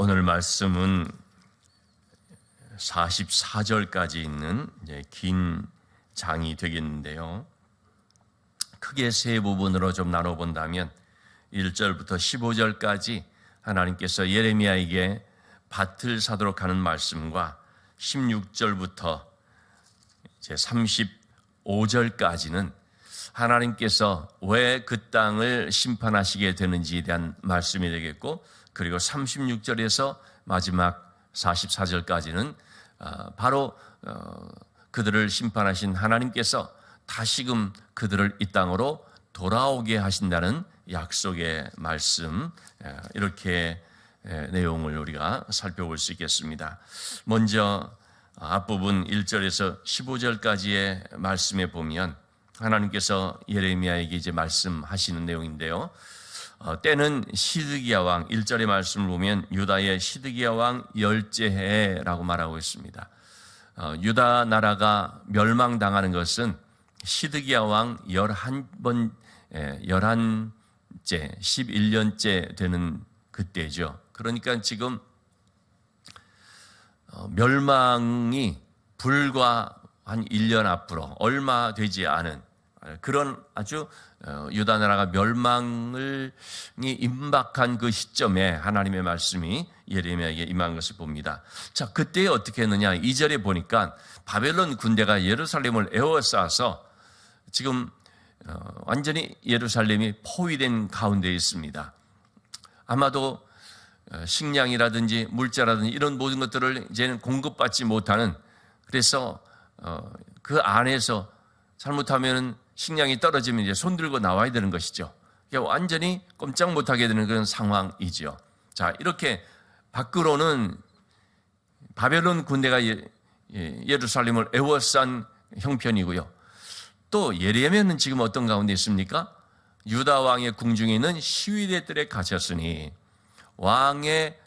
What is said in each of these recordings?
오늘 말씀은 44절까지 있는 긴 장이 되겠는데요. 크게 세 부분으로 좀 나눠본다면 1절부터 15절까지 하나님께서 예레미야에게 밭을 사도록 하는 말씀과 16절부터 이제 35절까지는 하나님께서 왜 그 땅을 심판하시게 되는지에 대한 말씀이 되겠고, 그리고 36절에서 마지막 44절까지는 바로 그들을 심판하신 하나님께서 다시금 그들을 이 땅으로 돌아오게 하신다는 약속의 말씀, 이렇게 내용을 우리가 살펴볼 수 있겠습니다. 먼저 앞부분 1절에서 15절까지의 말씀에 보면 하나님께서 예레미야에게 이제 말씀하시는 내용인데요. 때는 시드기야 왕, 1절의 말씀을 보면 유다의 시드기야 왕 10째 해라고 말하고 있습니다. 유다 나라가 멸망당하는 것은 시드기야 왕 11째, 11년째 되는 그때죠. 그러니까 지금 멸망이 불과 한 1년 앞으로 얼마 되지 않은 그런 아주 유다 나라가 멸망이 임박한 그 시점에 하나님의 말씀이 예레미야에게 임한 것을 봅니다. 자, 그때 어떻게 했느냐? 2절에 보니까 바벨론 군대가 예루살렘을 에워싸서 지금 완전히 예루살렘이 포위된 가운데 있습니다. 아마도 식량이라든지 물자라든지 이런 모든 것들을 이제는 공급받지 못하는, 그래서 그 안에서 잘못하면 식량이 떨어지면 이제 손 들고 나와야 되는 것이죠. 완전히 꼼짝 못하게 되는 그런 상황이죠. 자, 이렇게 밖으로는 바벨론 군대가 예루살렘을 에워싼 형편이고요. 또 예레미야는 지금 어떤 가운데 있습니까? 유다 왕의 궁중에 있는 시위대들에 갇혔으니, 왕의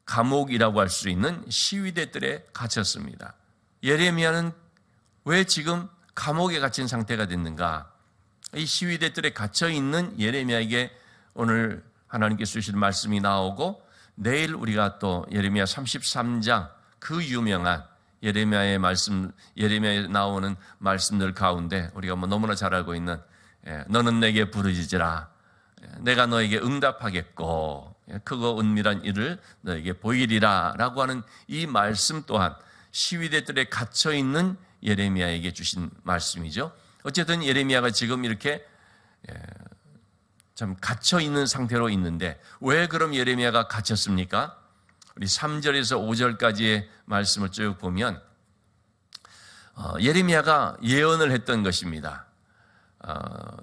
감옥이라고 할 수 있는 시위대들에 갇혔습니다. 예레미야는 왜 지금 감옥에 갇힌 상태가 됐는가? 이 시위대들에 갇혀있는 예레미야에게 오늘 하나님께서 주실 말씀이 나오고, 내일 우리가 또 예레미야 33장 그 유명한 예레미야의 말씀, 예레미야에 나오는 말씀들 가운데 우리가 너무나 잘 알고 있는 너는 내게 부르짖으라, 내가 너에게 응답하겠고 크고 은밀한 일을 너에게 보이리라 라고 하는 이 말씀 또한 시위대들에 갇혀있는 예레미야에게 주신 말씀이죠. 어쨌든 예레미야가 지금 이렇게 참 갇혀있는 상태로 있는데, 왜 그럼 예레미야가 갇혔습니까? 우리 3절에서 5절까지의 말씀을 쭉 보면 예레미야가 예언을 했던 것입니다.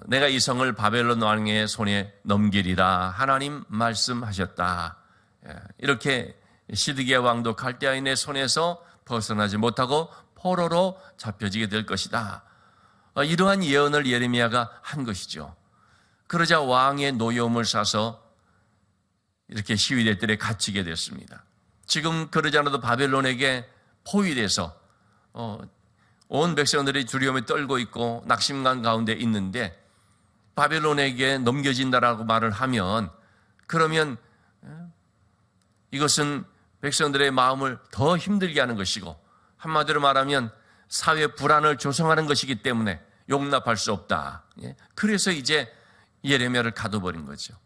내가 이 성을 바벨론 왕의 손에 넘기리라 하나님 말씀하셨다. 이렇게 시드기야 왕도 갈대아인의 손에서 벗어나지 못하고 포로로 잡혀지게 될 것이다. 이러한 예언을 예레미야가 한 것이죠. 그러자 왕의 노여움을 사서 이렇게 시위대들에 갇히게 됐습니다. 지금 그러지 않아도 바벨론에게 포위돼서 온 백성들이 두려움에 떨고 있고 낙심감 가운데 있는데, 바벨론에게 넘겨진다라고 말을 하면, 그러면 이것은 백성들의 마음을 더 힘들게 하는 것이고, 한마디로 말하면 사회 불안을 조성하는 것이기 때문에 용납할 수 없다. 그래서 이제 예레미야를 가둬버린 거죠.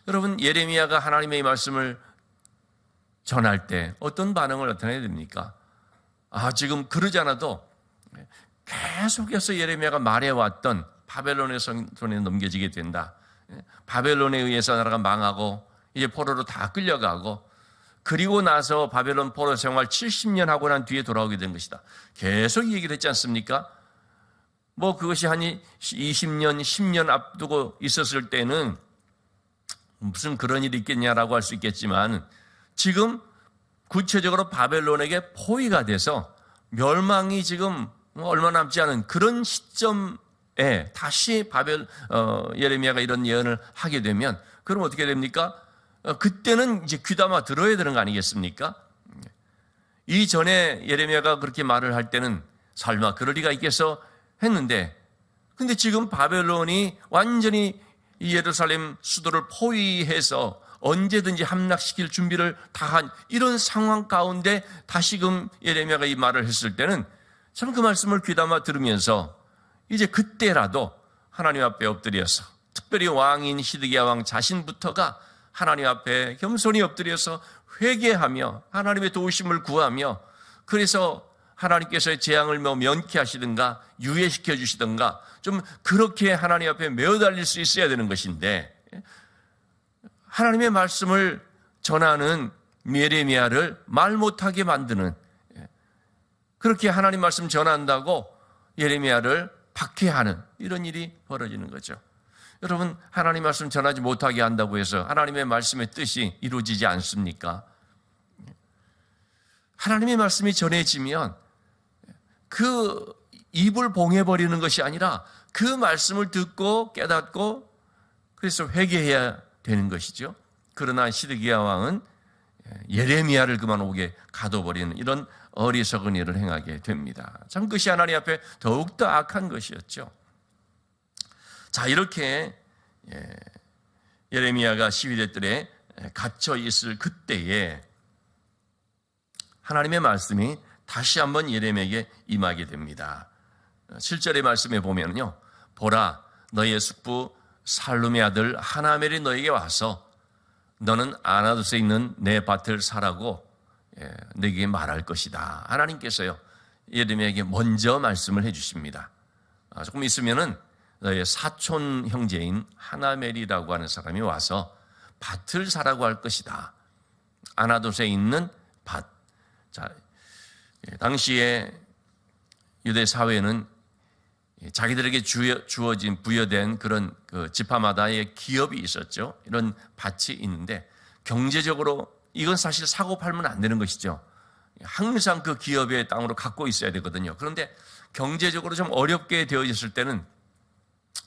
여러분, 예레미야가 하나님의 말씀을 전할 때 어떤 반응을 나타내야 됩니까? 지금 그러지 않아도 계속해서 예레미야가 말해왔던 바벨론의 손에 넘겨지게 된다. 바벨론에 의해서 나라가 망하고 이제 포로로 다 끌려가고, 그리고 나서 바벨론 포로 생활 70년 하고 난 뒤에 돌아오게 된 것이다. 계속 얘기를 했지 않습니까? 그것이 한 20년, 10년 앞두고 있었을 때는 무슨 그런 일이 있겠냐라고 할 수 있겠지만, 지금 구체적으로 바벨론에게 포위가 돼서 멸망이 지금 얼마 남지 않은 그런 시점에 다시 예레미야가 이런 예언을 하게 되면, 그럼 어떻게 됩니까? 그때는 이제 귀담아 들어야 되는 거 아니겠습니까? 이전에 예레미야가 그렇게 말을 할 때는 설마 그럴 리가 있겠어 했는데, 근데 지금 바벨론이 완전히 이 예루살렘 수도를 포위해서 언제든지 함락시킬 준비를 다한 이런 상황 가운데 다시금 예레미야가 이 말을 했을 때는 참 그 말씀을 귀담아 들으면서 이제 그때라도 하나님 앞에 엎드려서, 특별히 왕인 시드기야 왕 자신부터가 하나님 앞에 겸손히 엎드려서 회개하며 하나님의 도우심을 구하며, 그래서 하나님께서의 재앙을 면케하시든가 유예시켜 주시든가 좀 그렇게 하나님 앞에 매어달릴 수 있어야 되는 것인데, 하나님의 말씀을 전하는 예레미야를 말 못하게 만드는, 그렇게 하나님 말씀 전한다고 예레미야를 박해하는 이런 일이 벌어지는 거죠. 여러분, 하나님 말씀 전하지 못하게 한다고 해서 하나님의 말씀의 뜻이 이루어지지 않습니까? 하나님의 말씀이 전해지면 그 입을 봉해버리는 것이 아니라 그 말씀을 듣고 깨닫고 그래서 회개해야 되는 것이죠. 그러나 시드기야 왕은 예레미야를 그만 오게 가둬버리는 이런 어리석은 일을 행하게 됩니다. 참 그것이 하나님 앞에 더욱더 악한 것이었죠. 자, 이렇게 예레미야가 시위대들에 갇혀 있을 그때에 하나님의 말씀이 다시 한번 예레미야에게 임하게 됩니다. 7절의 말씀에 보면요, 보라, 너의 숙부 살룸의 아들 하나멜이 너에게 와서 너는 아나돗에 있는 내 밭을 사라고 내게 말할 것이다. 하나님께서요, 예레미야에게 먼저 말씀을 해주십니다. 조금 있으면은 너의 사촌 형제인 하나멜이라고 하는 사람이 와서 밭을 사라고 할 것이다. 아나돗에 있는 밭. 자, 당시에 유대 사회는 자기들에게 주어진 부여된 그런 그 지파마다의 기업이 있었죠. 이런 밭이 있는데 경제적으로 이건 사실 사고 팔면 안 되는 것이죠. 항상 그 기업의 땅으로 갖고 있어야 되거든요. 그런데 경제적으로 좀 어렵게 되어 있을 때는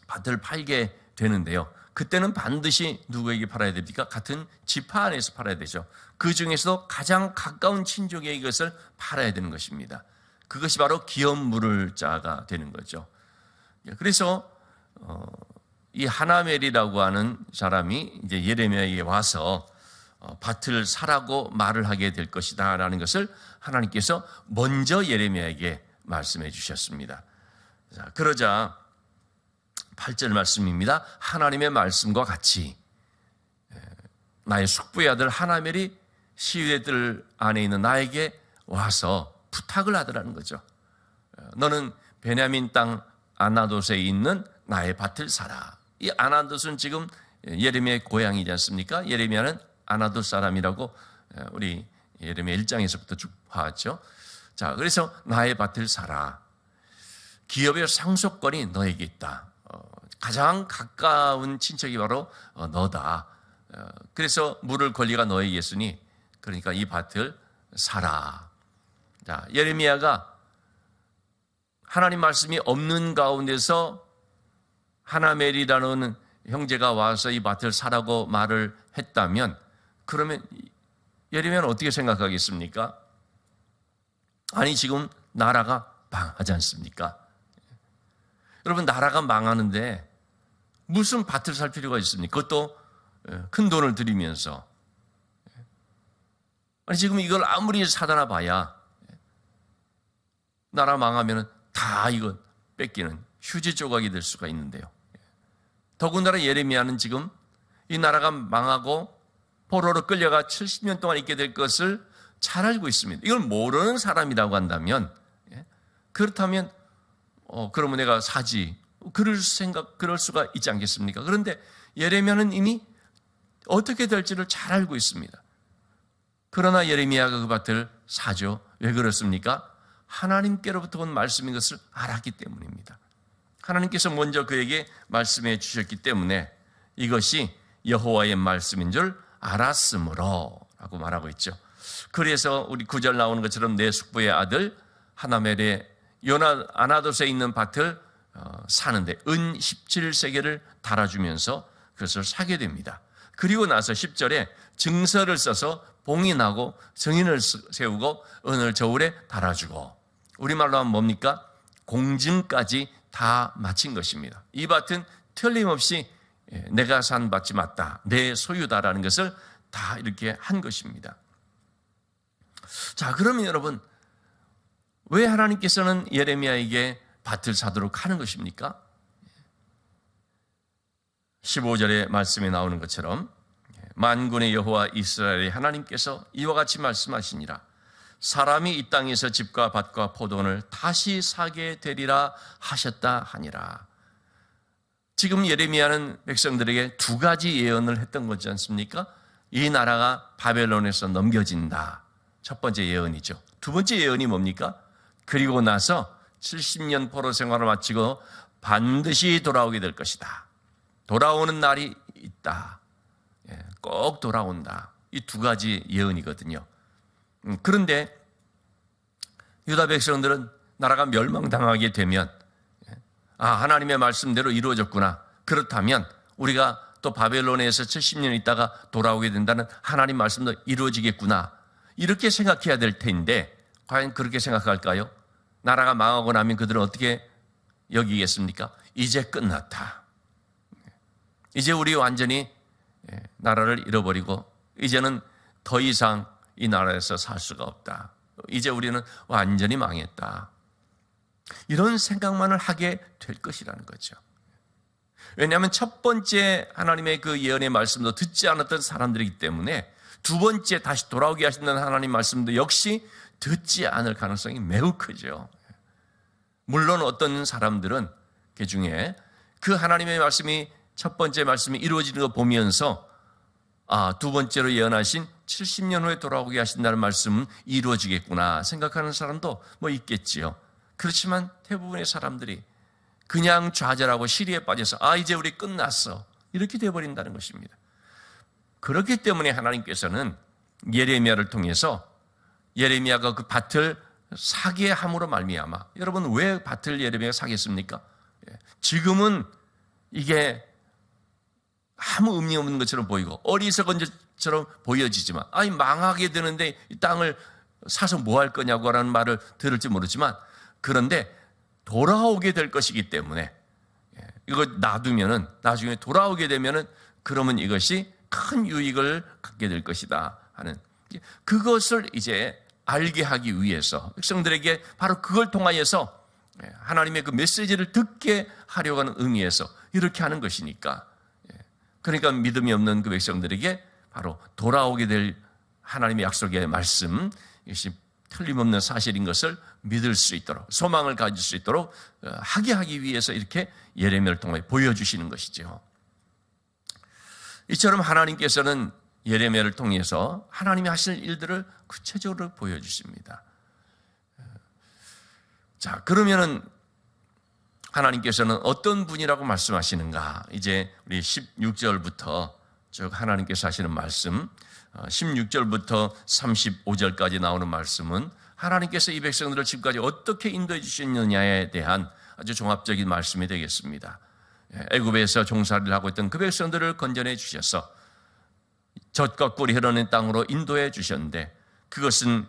밭을 팔게 되는데요. 그때는 반드시 누구에게 팔아야 됩니까? 같은 지파 안에서 팔아야 되죠. 그 중에서도 가장 가까운 친족에게 이것을 팔아야 되는 것입니다. 그것이 바로 기업 물을 자가 되는 거죠. 그래서 이 하나멜이라고 하는 사람이 이제 예레미야에게 와서 밭을 사라고 말을 하게 될 것이다 라는 것을 하나님께서 먼저 예레미야에게 말씀해 주셨습니다. 자, 그러자 8절 말씀입니다. 하나님의 말씀과 같이 나의 숙부의 아들 하나멜이 시위대들 안에 있는 나에게 와서 부탁을 하더라는 거죠. 너는 베냐민 땅 아나돗에 있는 나의 밭을 사라. 이 아나돗은 지금 예레미야의 고향이지 않습니까? 예레미야는 아나돗 사람이라고 우리 예레미야 1장에서부터 쭉 봐왔죠. 자, 그래서 나의 밭을 사라. 기업의 상속권이 너에게 있다. 가장 가까운 친척이 바로 너다. 그래서 물을 권리가 너에게 있으니 그러니까 이 밭을 사라. 자, 예레미야가 하나님 말씀이 없는 가운데서 하나멜이라는 형제가 와서 이 밭을 사라고 말을 했다면 그러면 예레미야는 어떻게 생각하겠습니까? 아니 지금 나라가 망하지 않습니까? 여러분 나라가 망하는데 무슨 밭을 살 필요가 있습니까? 그것도 큰 돈을 들이면서. 아니 지금 이걸 아무리 사다나 봐야 나라 망하면 다 이거 뺏기는 휴지 조각이 될 수가 있는데요. 더군다나 예레미야는 지금 이 나라가 망하고 포로로 끌려가 70년 동안 있게 될 것을 잘 알고 있습니다. 이걸 모르는 사람이라고 한다면 그렇다면 그러면 내가 사지. 그럴 수가 있지 않겠습니까? 그런데 예레미야는 이미 어떻게 될지를 잘 알고 있습니다. 그러나 예레미야가 그 밭을 사죠. 왜 그렇습니까? 하나님께로부터 온 말씀인 것을 알았기 때문입니다. 하나님께서 먼저 그에게 말씀해 주셨기 때문에 이것이 여호와의 말씀인 줄 알았으므로 라고 말하고 있죠. 그래서 우리 9절 나오는 것처럼 내 숙부의 아들 하나멜의 아나돗에 있는 밭을 사는데 은 17세겔을 달아주면서 그것을 사게 됩니다. 그리고 나서 10절에 증서를 써서 봉인하고 증인을 세우고 은을 저울에 달아주고, 우리말로 하면 뭡니까? 공증까지 다 마친 것입니다. 이 밭은 틀림없이 내가 산 밭이 맞다, 내 소유다라는 것을 다 이렇게 한 것입니다. 자, 그러면 여러분, 왜 하나님께서는 예레미야에게 밭을 사도록 하는 것입니까? 15절의 말씀에 나오는 것처럼 만군의 여호와 이스라엘의 하나님께서 이와 같이 말씀하시니라. 사람이 이 땅에서 집과 밭과 포도원을 다시 사게 되리라 하셨다 하니라. 지금 예레미야는 백성들에게 두 가지 예언을 했던 거지 않습니까? 이 나라가 바벨론에서 넘겨진다. 첫 번째 예언이죠. 두 번째 예언이 뭡니까? 그리고 나서 70년 포로 생활을 마치고 반드시 돌아오게 될 것이다. 돌아오는 날이 있다. 꼭 돌아온다. 이 두 가지 예언이거든요. 그런데 유다 백성들은 나라가 멸망당하게 되면 하나님의 말씀대로 이루어졌구나. 그렇다면 우리가 또 바벨론에서 70년 있다가 돌아오게 된다는 하나님 말씀도 이루어지겠구나. 이렇게 생각해야 될 텐데 과연 그렇게 생각할까요? 나라가 망하고 나면 그들은 어떻게 여기겠습니까? 이제 끝났다. 이제 우리 완전히 나라를 잃어버리고 이제는 더 이상 이 나라에서 살 수가 없다. 이제 우리는 완전히 망했다. 이런 생각만을 하게 될 것이라는 거죠. 왜냐하면 첫 번째 하나님의 그 예언의 말씀도 듣지 않았던 사람들이기 때문에 두 번째 다시 돌아오게 하신다는 하나님 말씀도 역시 듣지 않을 가능성이 매우 크죠. 물론 어떤 사람들은 그 중에 그 하나님의 말씀이 첫 번째 말씀이 이루어지는 거 보면서 두 번째로 예언하신 70년 후에 돌아오게 하신다는 말씀은 이루어지겠구나 생각하는 사람도 뭐 있겠지요. 그렇지만 대부분의 사람들이 그냥 좌절하고 시리에 빠져서 이제 우리 끝났어 이렇게 되어버린다는 것입니다. 그렇기 때문에 하나님께서는 예레미야를 통해서 예레미야가 그 밭을 사게 함으로 말미암아, 여러분 왜 밭을 예레미야가 사겠습니까? 지금은 이게 아무 의미 없는 것처럼 보이고 어리석은 것처럼 보여지지만 망하게 되는데 이 땅을 사서 뭐 할 거냐고 라는 말을 들을지 모르지만, 그런데 돌아오게 될 것이기 때문에 이거 놔두면은 나중에 돌아오게 되면은 그러면 이것이 큰 유익을 갖게 될 것이다 하는, 그것을 이제 알게 하기 위해서 백성들에게 바로 그걸 통하여서 하나님의 그 메시지를 듣게 하려고 하는 의미에서 이렇게 하는 것이니까, 그러니까 믿음이 없는 그 백성들에게 바로 돌아오게 될 하나님의 약속의 말씀, 이것이 틀림없는 사실인 것을 믿을 수 있도록, 소망을 가질 수 있도록 하게 하기 위해서 이렇게 예레미야를 통해 보여주시는 것이죠. 이처럼 하나님께서는 예레미야를 통해서 하나님이 하실 일들을 구체적으로 보여주십니다. 자, 그러면은 하나님께서는 어떤 분이라고 말씀하시는가? 이제 우리 16절부터 쭉 하나님께서 하시는 말씀, 16절부터 35절까지 나오는 말씀은 하나님께서 이 백성들을 지금까지 어떻게 인도해 주셨느냐에 대한 아주 종합적인 말씀이 되겠습니다. 애굽에서 종살이를 하고 있던 그 백성들을 건져내 주셔서 젖과 꿀이 흐르는 땅으로 인도해 주셨는데, 그것은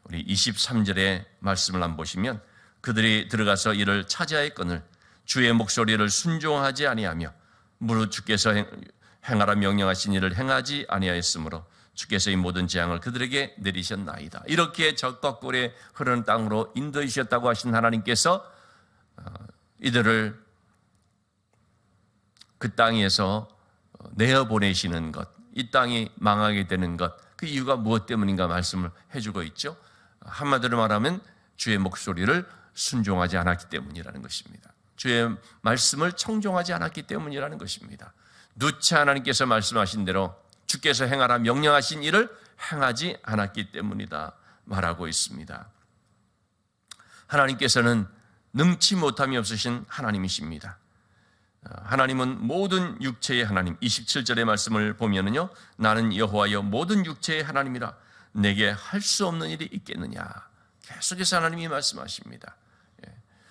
우리 23절의 말씀을 한번 보시면 그들이 들어가서 이를 차지하였거늘 주의 목소리를 순종하지 아니하며 무릇 주께서 행하라 명령하신 일을 행하지 아니하였으므로 주께서 이 모든 재앙을 그들에게 내리셨나이다. 이렇게 젖과 꿀이 흐르는 땅으로 인도해 주셨다고 하신 하나님께서 이들을 그 땅에서 내어보내시는 것, 이 땅이 망하게 되는 것, 그 이유가 무엇 때문인가 말씀을 해주고 있죠. 한마디로 말하면 주의 목소리를 순종하지 않았기 때문이라는 것입니다. 주의 말씀을 청종하지 않았기 때문이라는 것입니다. 누차 하나님께서 말씀하신 대로 주께서 행하라 명령하신 일을 행하지 않았기 때문이다 말하고 있습니다. 하나님께서는 능치 못함이 없으신 하나님이십니다. 하나님은 모든 육체의 하나님, 27절의 말씀을 보면은요, 나는 여호와여 모든 육체의 하나님이라 내게 할 수 없는 일이 있겠느냐. 계속해서 하나님이 말씀하십니다.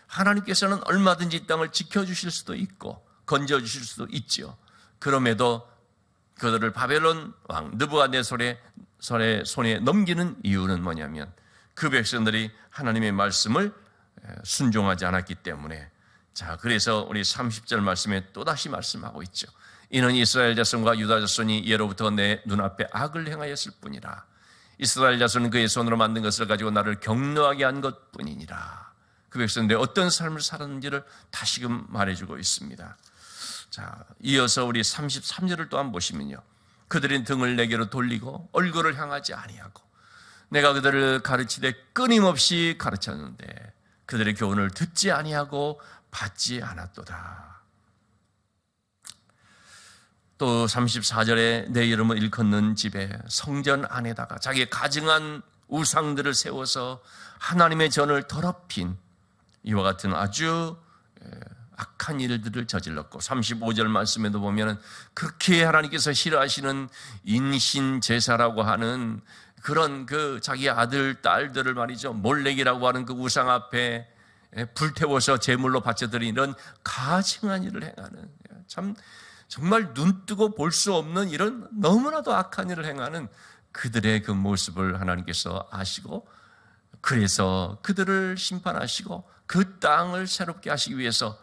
하나님께서는 얼마든지 이 땅을 지켜주실 수도 있고 건져주실 수도 있지요. 그럼에도 그들을 바벨론 왕 느부갓네살의 손에 넘기는 이유는 뭐냐면 그 백성들이 하나님의 말씀을 순종하지 않았기 때문에 자, 그래서 우리 30절 말씀에 또다시 말씀하고 있죠. 이는 이스라엘 자손과 유다 자손이 예로부터 내 눈앞에 악을 행하였을 뿐이라. 이스라엘 자손은 그의 손으로 만든 것을 가지고 나를 격노하게 한 것뿐이니라. 그 백성들이 어떤 삶을 살았는지를 다시금 말해주고 있습니다. 자, 이어서 우리 33절을 또한 보시면요, 그들이 등을 내게로 돌리고 얼굴을 향하지 아니하고 내가 그들을 가르치되 끊임없이 가르쳤는데 그들의 교훈을 듣지 아니하고 받지 않았도다. 또 34절에 내 이름을 일컫는 집에 성전 안에다가 자기의 가증한 우상들을 세워서 하나님의 전을 더럽힌 이와 같은 아주 악한 일들을 저질렀고, 35절 말씀에도 보면 그렇게 하나님께서 싫어하시는 인신제사라고 하는 그런 그 자기 아들 딸들을 말이죠, 몰렉이라고 하는 그 우상 앞에 불태워서 제물로 바쳐드리는 이런 가증한 일을 행하는, 참 정말 눈뜨고 볼 수 없는 이런 너무나도 악한 일을 행하는 그들의 그 모습을 하나님께서 아시고, 그래서 그들을 심판하시고 그 땅을 새롭게 하시기 위해서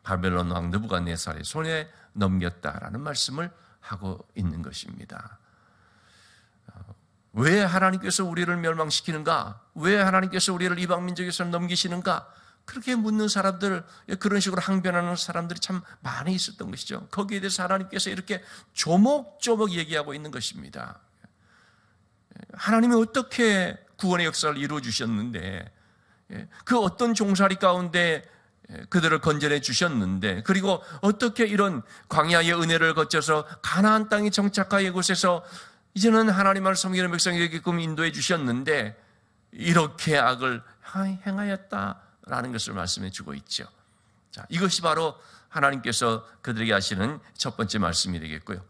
바벨론 왕 느부갓네살의 손에 넘겼다라는 말씀을 하고 있는 것입니다. 왜 하나님께서 우리를 멸망시키는가? 왜 하나님께서 우리를 이방 민족에서 넘기시는가? 그렇게 묻는 사람들, 그런 식으로 항변하는 사람들이 참 많이 있었던 것이죠. 거기에 대해서 하나님께서 이렇게 조목조목 얘기하고 있는 것입니다. 하나님이 어떻게 구원의 역사를 이루어 주셨는데, 그 어떤 종살이 가운데 그들을 건져내 주셨는데, 그리고 어떻게 이런 광야의 은혜를 거쳐서 가나안 땅에 정착하여 이곳에서 이제는 하나님을 섬기는 백성에게끔 인도해 주셨는데 이렇게 악을 행하였다라는 것을 말씀해 주고 있죠. 자, 이것이 바로 하나님께서 그들에게 하시는 첫 번째 말씀이 되겠고요.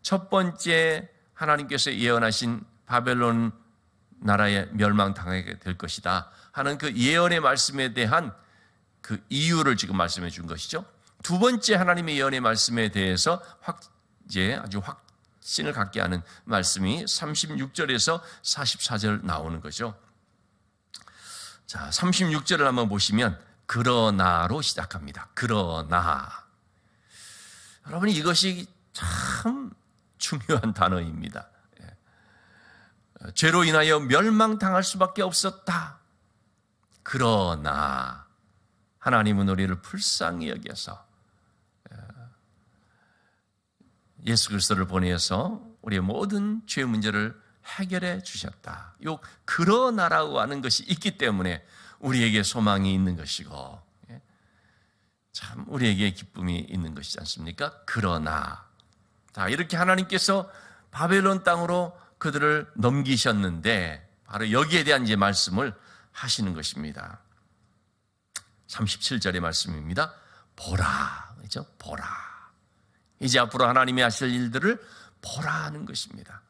첫 번째 하나님께서 예언하신 바벨론 나라에 멸망당하게 될 것이다 하는 그 예언의 말씀에 대한 그 이유를 지금 말씀해 준 것이죠. 두 번째 하나님의 예언의 말씀에 대해서 이제 아주 확신을 갖게 하는 말씀이 36절에서 44절 나오는 거죠. 자, 36절을 한번 보시면 그러나로 시작합니다. 그러나. 여러분, 이것이 참 중요한 단어입니다. 죄로 인하여 멸망당할 수밖에 없었다. 그러나 하나님은 우리를 불쌍히 여겨서 예수 그리스도를 보내서 우리의 모든 죄 문제를 해결해 주셨다. 요 그러나라고 하는 것이 있기 때문에 우리에게 소망이 있는 것이고, 참 우리에게 기쁨이 있는 것이지 않습니까? 그러나, 자, 이렇게 하나님께서 바벨론 땅으로 그들을 넘기셨는데 바로 여기에 대한 이제 말씀을 하시는 것입니다. 37절의 말씀입니다. 보라, 그렇죠? 보라. 이제 앞으로 하나님이 하실 일들을 보라 하는 것입니다.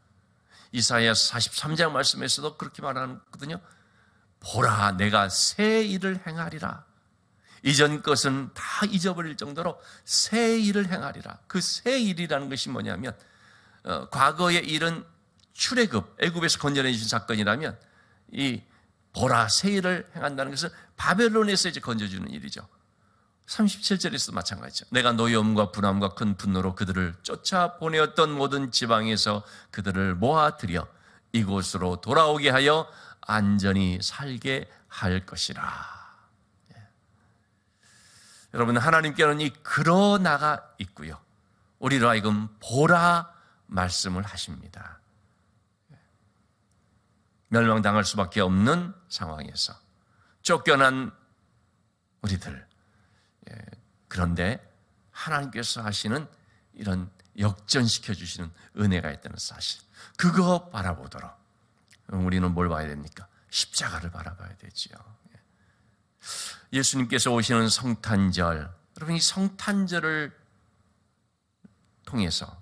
이사야서 43장 말씀에서도 그렇게 말하거든요. 보라, 내가 새 일을 행하리라. 이전 것은 다 잊어버릴 정도로 새 일을 행하리라. 그 새 일이라는 것이 뭐냐면, 과거의 일은 출애굽, 애굽에서 건져내 주신 사건이라면, 이 보라, 새 일을 행한다는 것은 바벨론에서 이제 건져주는 일이죠. 37절에서도 마찬가지죠. 내가 노여움과 분함과 큰 분노로 그들을 쫓아 보내었던 모든 지방에서 그들을 모아들여 이곳으로 돌아오게 하여 안전히 살게 할 것이라. 여러분, 하나님께는 이 그러나가 있고요, 우리로 하여금 보라 말씀을 하십니다. 멸망당할 수밖에 없는 상황에서 쫓겨난 우리들, 그런데 하나님께서 하시는 이런 역전시켜 주시는 은혜가 있다는 사실, 그거 바라보도록 우리는 뭘 봐야 됩니까? 십자가를 바라봐야 되지요. 예수님께서 오시는 성탄절, 여러분, 이 성탄절을 통해서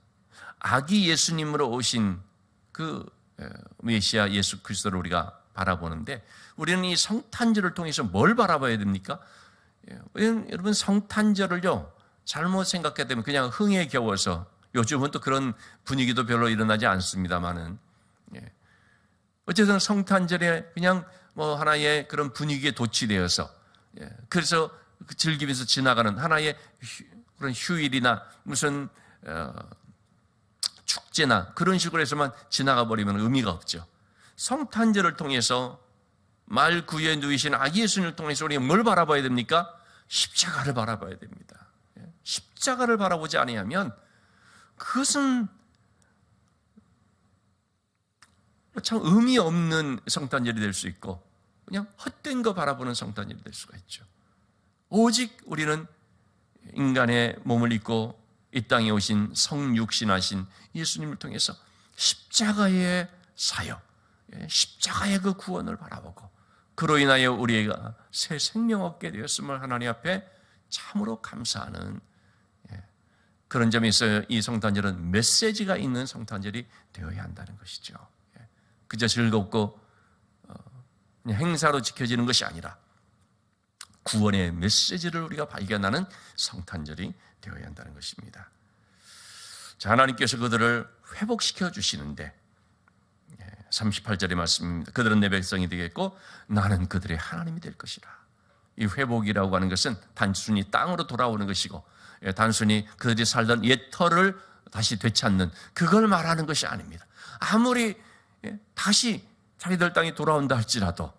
아기 예수님으로 오신 그 메시아 예수 그리스도를 우리가 바라보는데, 우리는 이 성탄절을 통해서 뭘 바라봐야 됩니까? 여러분, 성탄절을요 잘못 생각하게 되면 그냥 흥에 겨워서, 요즘은 또 그런 분위기도 별로 일어나지 않습니다만은, 어쨌든 성탄절에 그냥 뭐 하나의 그런 분위기에 도취되어서 그래서 즐기면서 지나가는 하나의 그런 휴일이나 무슨 축제나 그런 식으로 해서만 지나가 버리면 의미가 없죠. 성탄절을 통해서 말 구유에 누이신 아기 예수님을 통해서 우리가 뭘 바라봐야 됩니까? 십자가를 바라봐야 됩니다. 십자가를 바라보지 아니하면 그것은 참 의미 없는 성탄절이 될 수 있고 그냥 헛된 거 바라보는 성탄절이 될 수가 있죠. 오직 우리는 인간의 몸을 입고 이 땅에 오신 성육신하신 예수님을 통해서 십자가의 사역, 십자가의 그 구원을 바라보고 그로 인하여 우리가 새 생명 얻게 되었음을 하나님 앞에 참으로 감사하는 그런 점이 있어요. 이 성탄절은 메시지가 있는 성탄절이 되어야 한다는 것이죠. 그저 즐겁고 그냥 행사로 지켜지는 것이 아니라 구원의 메시지를 우리가 발견하는 성탄절이 되어야 한다는 것입니다. 자, 하나님께서 그들을 회복시켜 주시는데 38절의 말씀입니다. 그들은 내 백성이 되겠고 나는 그들의 하나님이 될 것이라. 이 회복이라고 하는 것은 단순히 땅으로 돌아오는 것이고 단순히 그들이 살던 옛 터를 다시 되찾는 그걸 말하는 것이 아닙니다. 아무리 다시 자기들 땅이 돌아온다 할지라도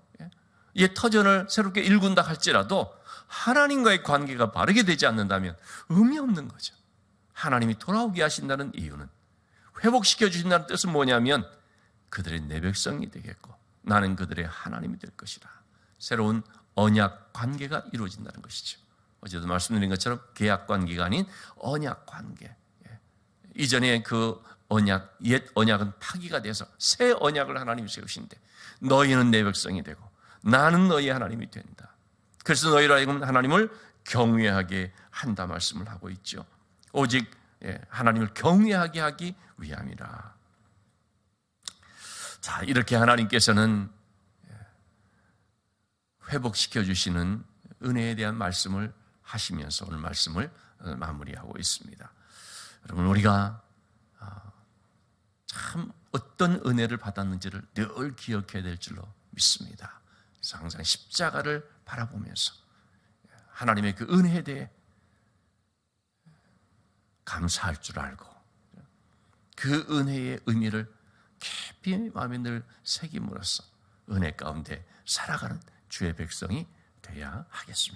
옛 터전을 새롭게 일군다 할지라도 하나님과의 관계가 바르게 되지 않는다면 의미 없는 거죠. 하나님이 돌아오게 하신다는 이유는 회복시켜 주신다는 뜻은 뭐냐면 그들의 내 백성이 되겠고 나는 그들의 하나님이 될 것이라. 새로운 언약 관계가 이루어진다는 것이죠. 어제도 말씀드린 것처럼 계약 관계가 아닌 언약 관계. 이전에 그 언약, 옛 언약은 파기가 돼서 새 언약을 하나님이 세우신데 너희는 내 백성이 되고 나는 너희의 하나님이 된다. 그래서 너희로 하여금 하나님을 경외하게 한다 말씀을 하고 있죠. 오직 하나님을 경외하게 하기 위함이라. 자, 이렇게 하나님께서는 회복시켜 주시는 은혜에 대한 말씀을 하시면서 오늘 말씀을 마무리하고 있습니다. 여러분, 우리가 참 어떤 은혜를 받았는지를 늘 기억해야 될 줄로 믿습니다. 그래서 항상 십자가를 바라보면서 하나님의 그 은혜에 대해 감사할 줄 알고 그 은혜의 의미를 깊이 마음에 늘 새김으로써 은혜 가운데 살아가는 주의 백성이 되어야 하겠습니다.